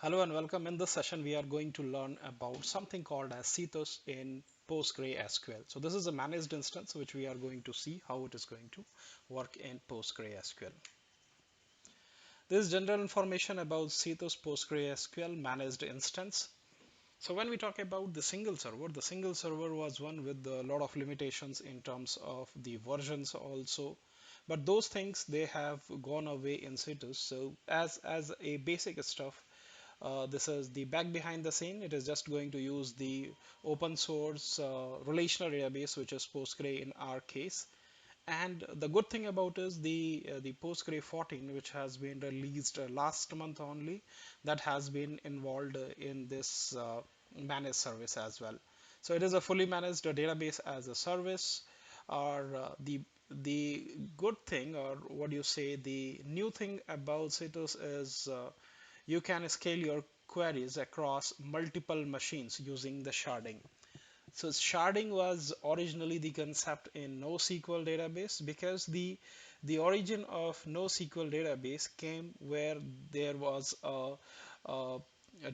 Hello and welcome. In this session, we are going to learn about something called as Citus in PostgreSQL. So this is a managed instance which we are going to see how it is going to work in PostgreSQL. This is general information about Citus PostgreSQL managed instance. So when we talk about the single server was one with a lot of limitations in terms of the versions also. But those things they have gone away in Citus. So as a basic stuff, this is the back behind the scene. It is just going to use the open source relational database, which is Postgre in our case. And the good thing about is the Postgre 14, which has been released last month only, that has been involved in this managed service as well. So it is a fully managed database as a service. Or the good thing, or what do you say, the new thing about Citus is you can scale your queries across multiple machines using the sharding. So sharding was originally the concept in NoSQL database because the origin of NoSQL database came where there was a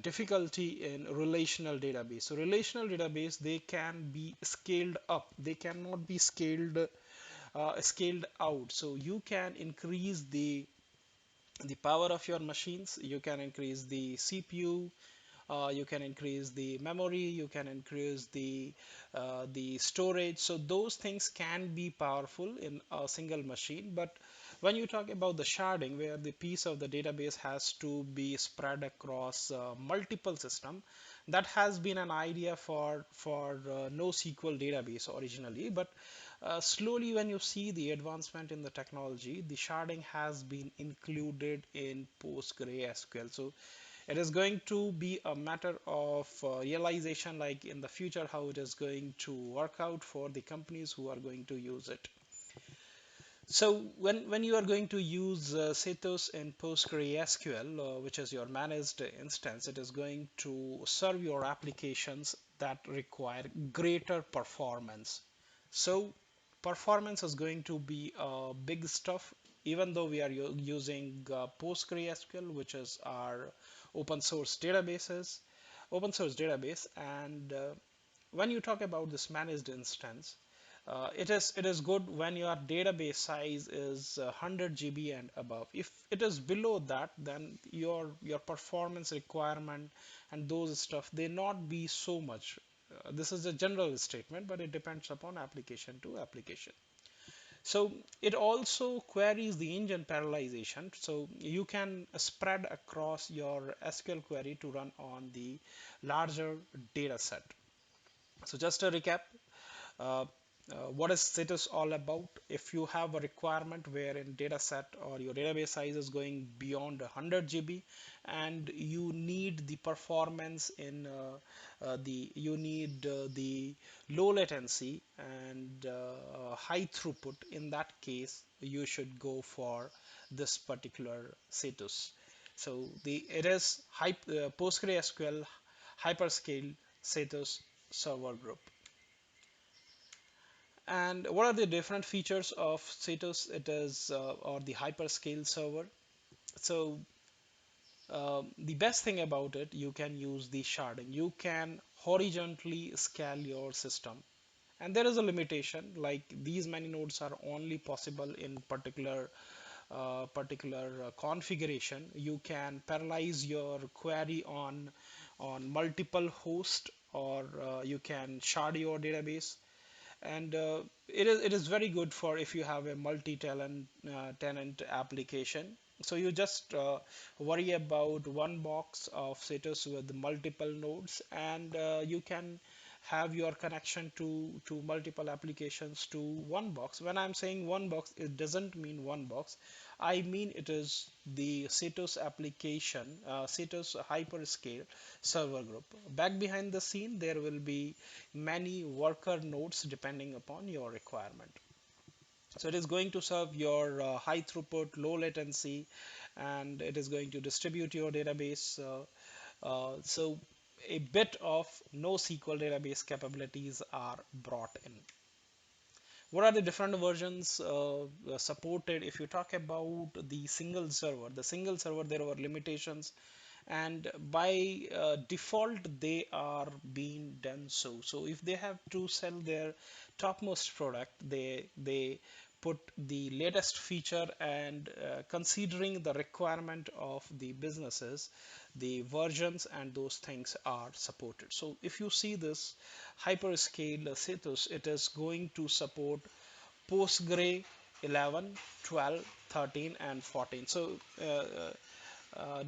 difficulty in relational database. So relational database, they can be scaled up. They cannot be scaled out. So you can increase the power of your machines. You can increase the CPU, you can increase the memory, you can increase the storage. So those things can be powerful in a single machine. But when you talk about the sharding, where the piece of the database has to be spread across multiple system, that has been an idea for NoSQL database originally. But slowly, when you see the advancement in the technology, the sharding has been included in PostgreSQL. So it is going to be a matter of realization, like in the future, how it is going to work out for the companies who are going to use it. So when you are going to use Citus in PostgreSQL, which is your managed instance, it is going to serve your applications that require greater performance. So performance is going to be big stuff, even though we are using PostgreSQL, which is our open source databases, open source database. And when you talk about this managed instance, it is good when your database size is 100 GB and above. If it is below that, then your performance requirement and those stuff they not be so much. This is a general statement, but it depends upon application to application. So it also queries the engine parallelization. So you can spread across your SQL query to run on the larger data set. So just a recap, uh, what is Citus all about? If you have a requirement wherein data set or your database size is going beyond 100 GB and you need the performance in you need the low latency and high throughput, in that case you should go for this particular Citus. So it is PostgreSQL hyperscale Citus server group. And what are the different features of Citus? It is or the hyperscale server. So the best thing about it, you can use the sharding. You can horizontally scale your system. And there is a limitation, like these many nodes are only possible in particular configuration. You can parallelize your query on multiple hosts, or you can shard your database. And it is very good for if you have a multi-tenant tenant application. So you just worry about one box of Citus with multiple nodes, and you can have your connection to multiple applications to one box. When I'm saying one box, it doesn't mean one box. I mean it is the Citus application, Citus hyperscale server group. Back behind the scene, there will be many worker nodes depending upon your requirement. So it is going to serve your high throughput, low latency, and it is going to distribute your database. So a bit of NoSQL database capabilities are brought in. What are the different versions supported? If you talk about the single server, there were limitations, and by default they are being done so if they have to sell their topmost product, they put the latest feature, and considering the requirement of the businesses, the versions and those things are supported. So if you see this hyperscale Citus, it is going to support Postgre 11, 12, 13 and 14. So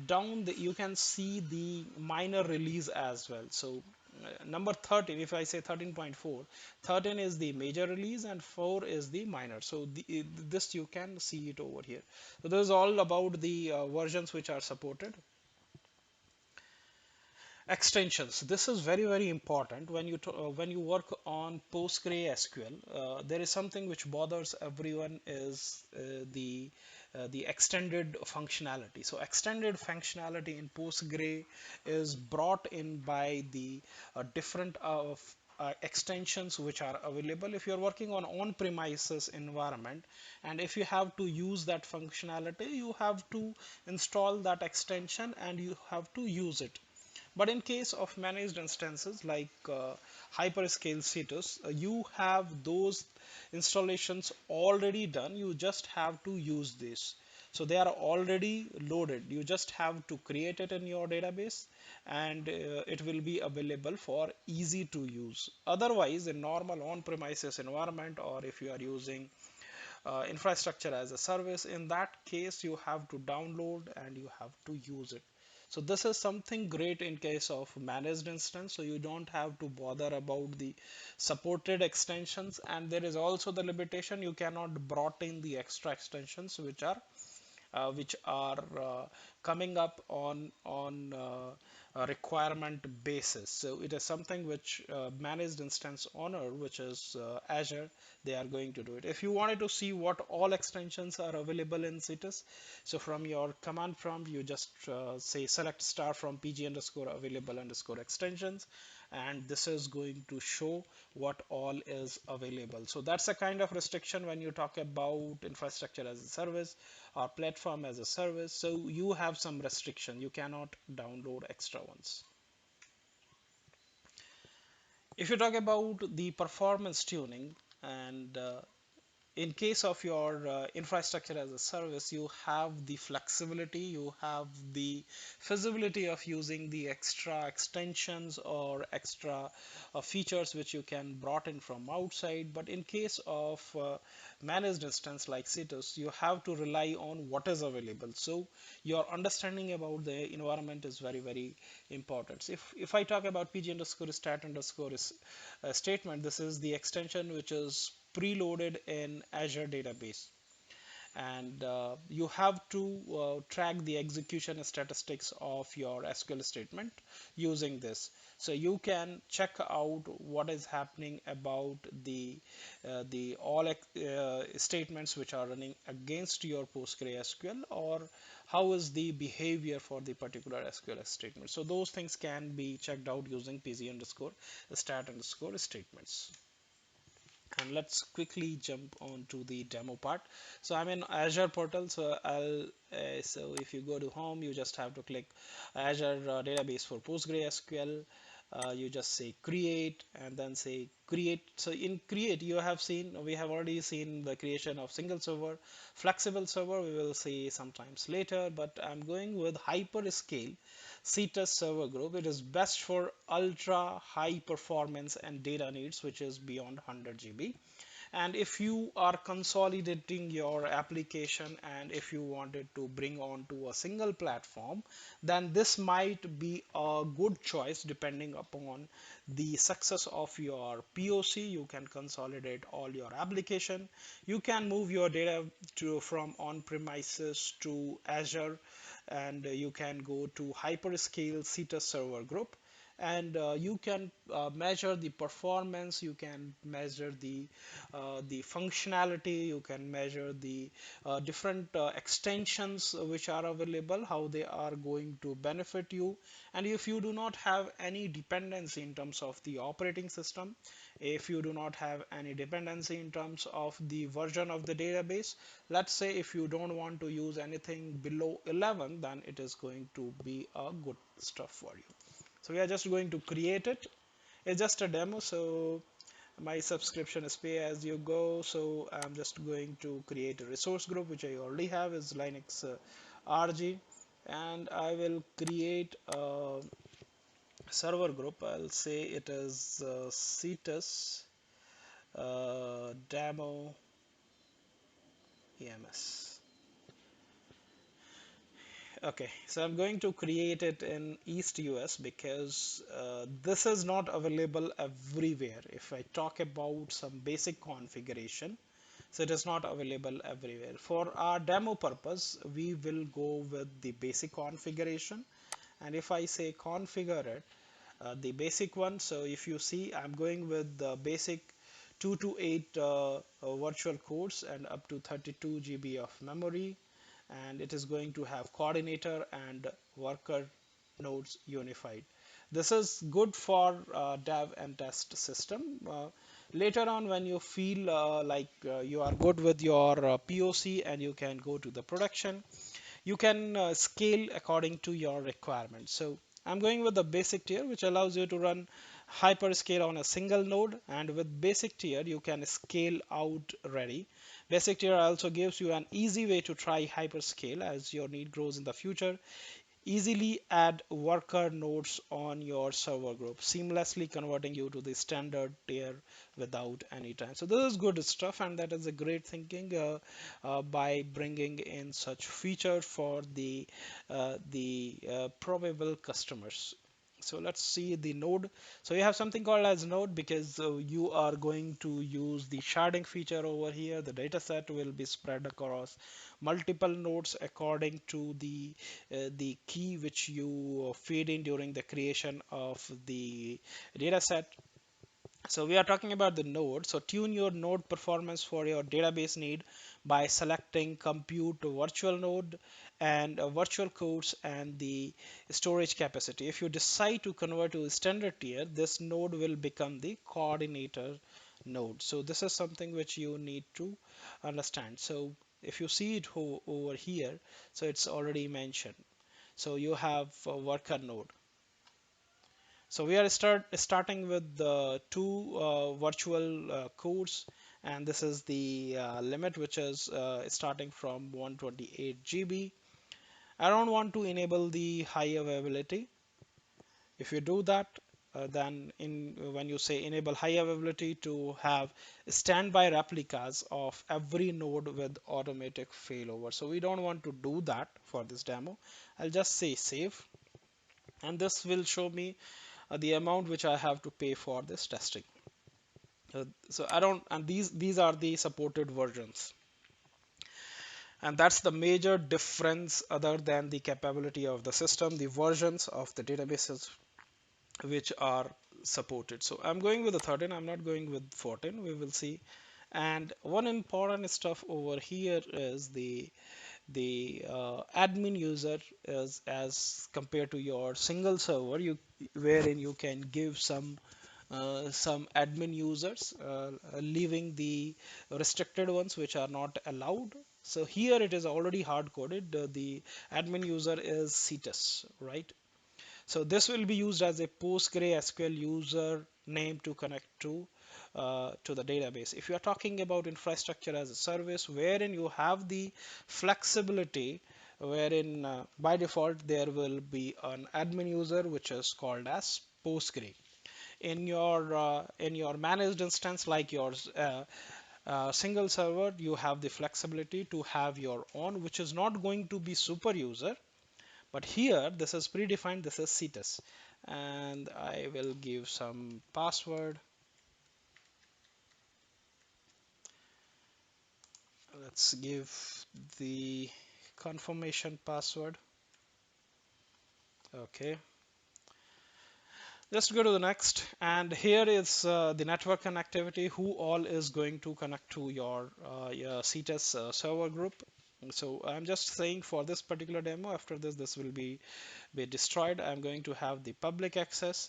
down you can see the minor release as well. So number 13, if I say 13.4, 13 is the major release and 4 is the minor. So this you can see it over here. So this is all about the versions which are supported. Extensions. This is very very important when when you work on PostgreSQL. There is something which bothers everyone is the extended functionality. So extended functionality in Postgre is brought in by the different of extensions which are available if you're working on on-premises environment, and if you have to use that functionality, you have to install that extension and you have to use it. But in case of managed instances like hyperscale Citus, you have those installations already done. You just have to use this. So they are already loaded. You just have to create it in your database, and it will be available for easy to use. Otherwise, in normal on-premises environment, or if you are using infrastructure as a service, in that case you have to download and you have to use it. So this is something great in case of managed instance, so you don't have to bother about the supported extensions, and there is also the limitation you cannot brought in the extra extensions which are coming up on a requirement basis. So it is something which managed instance owner, which is Azure, they are going to do it. If you wanted to see what all extensions are available in Citus, so from your command prompt, you just say select star from pg underscore available underscore extensions, and this is going to show what all is available. So that's a kind of restriction when you talk about infrastructure as a service or platform as a service. So you have some restriction, you cannot download extra ones. If you talk about the performance tuning, and in case of your infrastructure as a service, you have the flexibility, you have the feasibility of using the extra extensions or extra features which you can brought in from outside. But in case of managed instance like Citus, you have to rely on what is available. So your understanding about the environment is very very important. So if I talk about pg underscore stat underscore statement, this is the extension which is preloaded in Azure database, and you have to track the execution statistics of your SQL statement using this. So you can check out what is happening about the all statements which are running against your PostgreSQL, or how is the behavior for the particular SQL statement. So those things can be checked out using pg underscore stat underscore statements. And let's quickly jump on to the demo part. So I'm in Azure portal, so so if you go to home, you just have to click Azure database for PostgreSQL. You just say create and then say create. So in create, we have already seen the creation of single server. Flexible server we will see sometimes later, but I'm going with hyperscale Citus server group. It is best for ultra high performance and data needs, which is beyond 100 GB. And if you are consolidating your application, and if you wanted to bring on to a single platform, then this might be a good choice depending upon the success of your POC. You can consolidate all your application. You can move your data from on-premises to Azure, and you can go to hyperscale Citus server group, and you can measure the performance, you can measure the functionality, you can measure the different extensions which are available, how they are going to benefit you. And if you do not have any dependency in terms of the operating system, if you do not have any dependency in terms of the version of the database, let's say if you don't want to use anything below 11, then it is going to be a good stuff for you. So we are just going to create it. It's just a demo, so my subscription is pay as you go. So I'm just going to create a resource group, which I already have is Linux RG, and I will create a server group. I'll say it is Citus demo EMS. Okay, so I'm going to create it in East US because this is not available everywhere. If I talk about some basic configuration, so it is not available everywhere. For our demo purpose, we will go with the basic configuration. And if I say configure it, the basic one, so if you see, I'm going with the basic 2 to 8 virtual cores and up to 32 GB of memory, and it is going to have coordinator and worker nodes unified. This is good for dev and test system. Later on, when you feel you are good with your POC and you can go to the production, you can scale according to your requirements. So I'm going with the basic tier, which allows you to run hyperscale on a single node, and with basic tier you can scale out ready. Basic tier also gives you an easy way to try hyperscale as your need grows in the future. Easily add worker nodes on your server group, seamlessly converting you to the standard tier without any time. So this is good stuff, and that is a great thinking by bringing in such feature for the probable customers. So let's see the node. So you have something called as node because you are going to use the sharding feature over here. The data set will be spread across multiple nodes according to the key which you feed in during the creation of the data set. So we are talking about the node. So tune your node performance for your database need by selecting compute virtual node and virtual cores and the storage capacity. If you decide to convert to standard tier, this node will become the coordinator node. So this is something which you need to understand. So if you see it over here, so it's already mentioned. So you have a worker node. So we are starting with the two virtual cores, and this is the limit, which is starting from 128 GB. I don't want to enable the high availability. If you do that, then when you say enable high availability to have standby replicas of every node with automatic failover. So we don't want to do that for this demo. I'll just say save, and this will show me the amount which I have to pay for this testing. So I don't, and these are the supported versions, and that's the major difference other than the capability of the system, the versions of the databases which are supported. So I'm going with the 13, I'm not going with 14, we will see. And one important stuff over here is the admin user is as compared to your single server, you wherein you can give some admin users, leaving the restricted ones which are not allowed. So here it is already hard coded. The admin user is Citus, right? So this will be used as a PostgreSQL user name to connect to the database. If you are talking about infrastructure as a service, wherein you have the flexibility, wherein by default there will be an admin user which is called as Postgre. In your managed instance like yours, single server, you have the flexibility to have your own, which is not going to be super user, but here this is predefined. This is Citus, and I will give some password. Let's give the confirmation password. Okay, Just go to the next, and here is the network connectivity, who all is going to connect to your Citus server group. So I'm just saying for this particular demo, after this will be destroyed. I'm going to have the public access,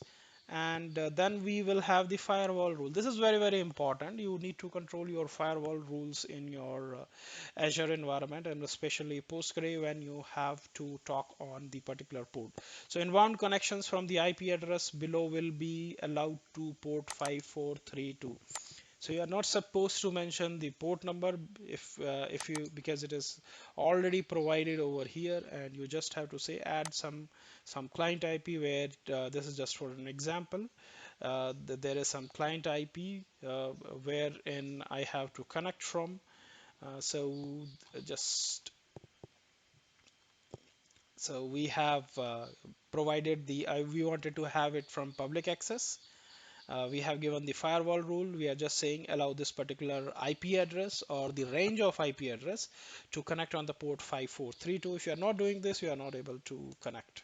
and then we will have the firewall rule. This is very, very important. You need to control your firewall rules in your Azure environment, and especially Postgre when you have to talk on the particular port. So inbound connections from the IP address below will be allowed to port 5432. So you are not supposed to mention the port number if you, because it is already provided over here, and you just have to say add some client IP where this is just for an example. There is some client IP wherein I have to connect from. So just so we have provided the we wanted to have it from public access. We have given the firewall rule. We are just saying allow this particular IP address or the range of IP address to connect on the port 5432. If you are not doing this, you are not able to connect.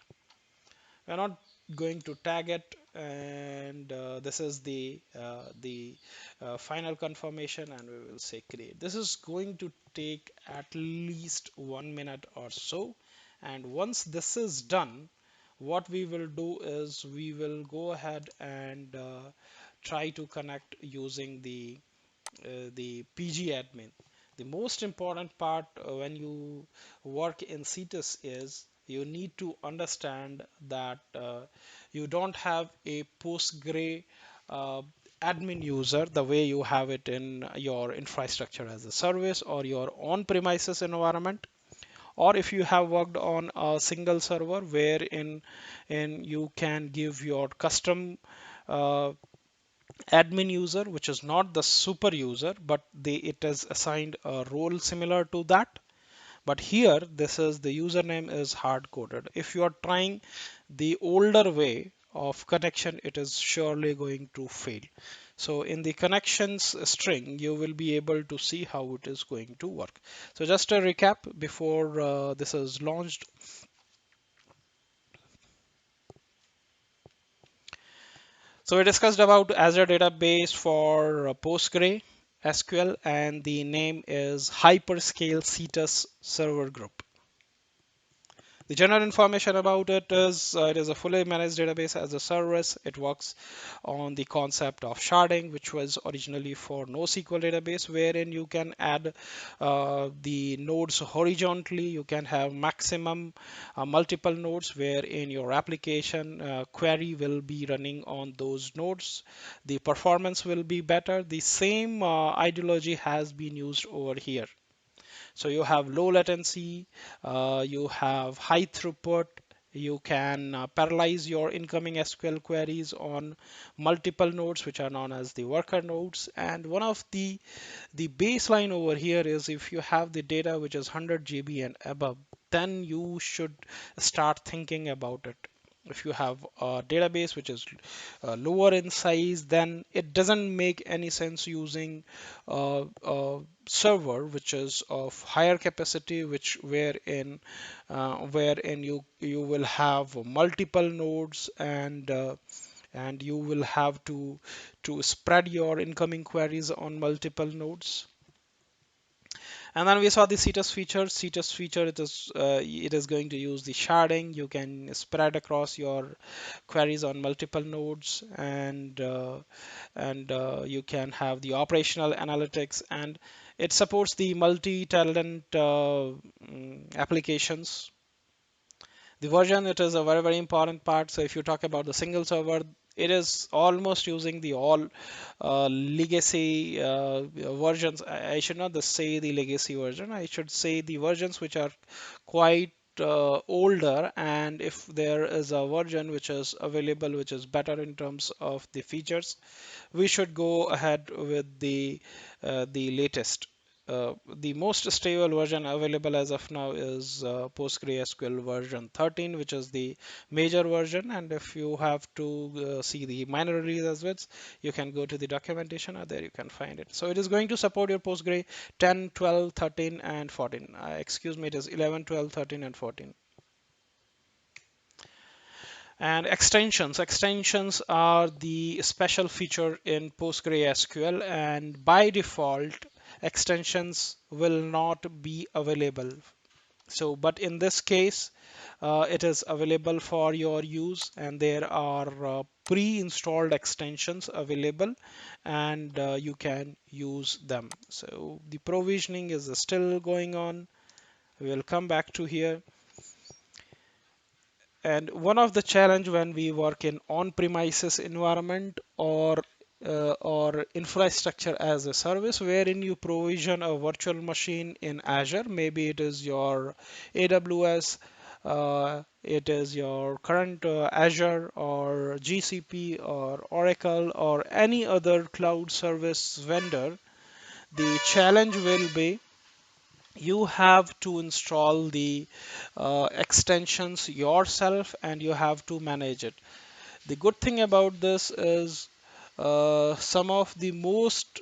We are not going to tag it, and this is the final confirmation, and we will say create. This is going to take at least 1 minute or so, and once this is done, what we will do is we will go ahead and try to connect using the PG admin. The most important part when you work in Citus is you need to understand that you don't have a Postgre uh, admin user the way you have it in your infrastructure as a service or your on-premises environment, or if you have worked on a single server wherein you can give your custom uh, admin user, which is not the super user, but it is assigned a role similar to that. But here, this is the username is hard coded. If you are trying the older way of connection, it is surely going to fail. So in the connections string, you will be able to see how it is going to work. So just a recap before this is launched. So we discussed about Azure database for Postgre SQL, and the name is hyperscale Citus server group. The general information about it is a fully managed database as a service. It works on the concept of sharding, which was originally for NoSQL database, wherein you can add the nodes horizontally. You can have maximum multiple nodes, where in your application query will be running on those nodes. The performance will be better. The same ideology has been used over here. So you have low latency, you have high throughput, you can parallelize your incoming SQL queries on multiple nodes, which are known as the worker nodes. And one of the baseline over here is if you have the data which is 100 GB and above, then you should start thinking about it. If you have a database which is lower in size, then it doesn't make any sense using a server which is of higher capacity, which wherein you will have multiple nodes, and you will have to spread your incoming queries on multiple nodes. And then we saw the Citus feature. Citus feature, it is going to use the sharding. You can spread across your queries on multiple nodes, and you can have the operational analytics, and it supports the multi-tenant applications. The version, it is a very, very important part. So if you talk about the single server, it is almost using the all legacy versions. I should not just say the legacy version. I should say the versions which are quite older, and if there is a version which is available which is better in terms of the features, we should go ahead with the latest. The most stable version available as of now is PostgreSQL version 13, which is the major version. And if you have to see the minor release as well, you can go to the documentation, or there you can find it. So it is going to support your Postgre 10, 12, 13, and 14. Excuse me, it is 11, 12, 13, and 14. And extensions are the special feature in PostgreSQL, and by default extensions will not be available. So but in this case it is available for your use, and there are pre-installed extensions available, and you can use them. So the provisioning is still going on. We'll come back to here. And one of the challenge when we work in on-premises environment or infrastructure as a service, wherein you provision a virtual machine in Azure, maybe it is your AWS, it is your current Azure or GCP or Oracle or any other cloud service vendor. The challenge will be you have to install the extensions yourself, and you have to manage it. The good thing about this is some of the most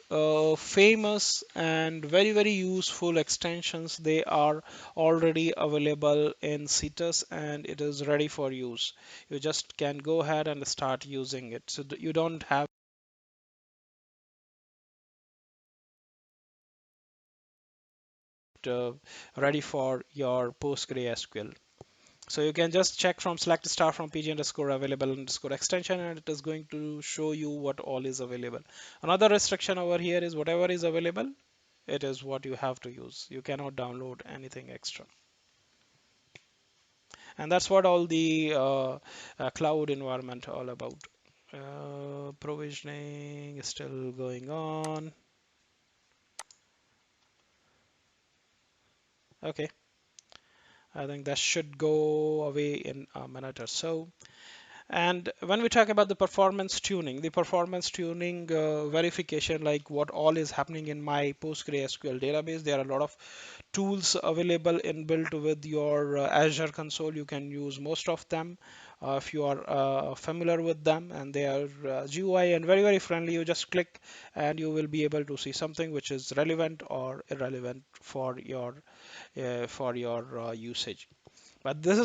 famous and very useful extensions, they are already available in Citus, and it is ready for use. You just can go ahead and start using it, so you don't have ready for your PostgreSQL. So you can just check from select star from pg underscore available underscore extension, and it is going to show you what all is available. Another restriction over here is whatever is available, it is what you have to use. You cannot download anything extra. And that's what all the cloud environment all about. Provisioning is still going on. Okay, I think that should go away in a minute or so. And when we talk about the performance tuning verification, like what all is happening in my PostgreSQL database, there are a lot of tools available inbuilt with your Azure console. You can use most of them if you are familiar with them, and they are GUI and very friendly. You just click and you will be able to see something which is relevant or irrelevant for your usage. But this